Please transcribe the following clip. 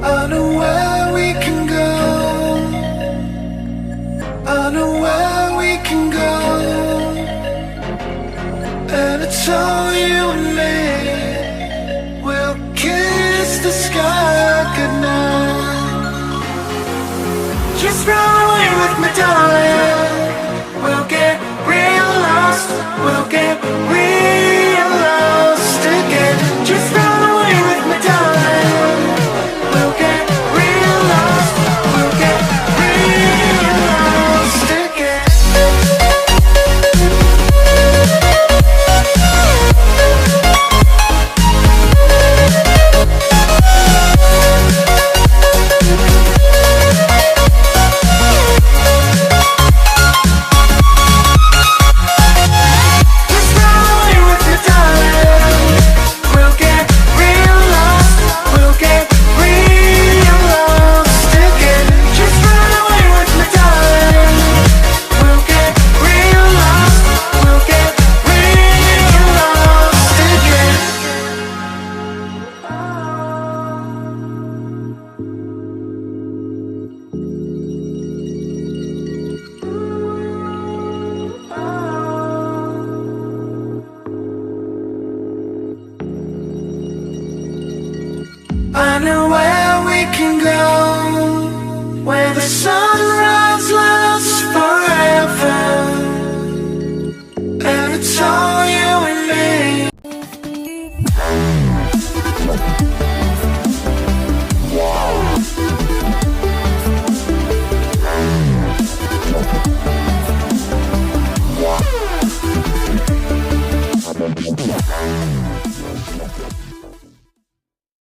I know where we can go. I know where we can go. And it's all you and me. We'll kiss the sky goodnight. Just run away with me, darling. We'll get real lost. We'll get real lost again. Just run away with me, darling. We'll get real lost. We'll get real lost again. Just run away with me, darling. We'll get real lost. We'll get real lost again. Just run away with me, darling. We'll get real lost. We'll get real lost again. I know where we can go, where the sunrise lasts forever, and it's all you and me. Yeah.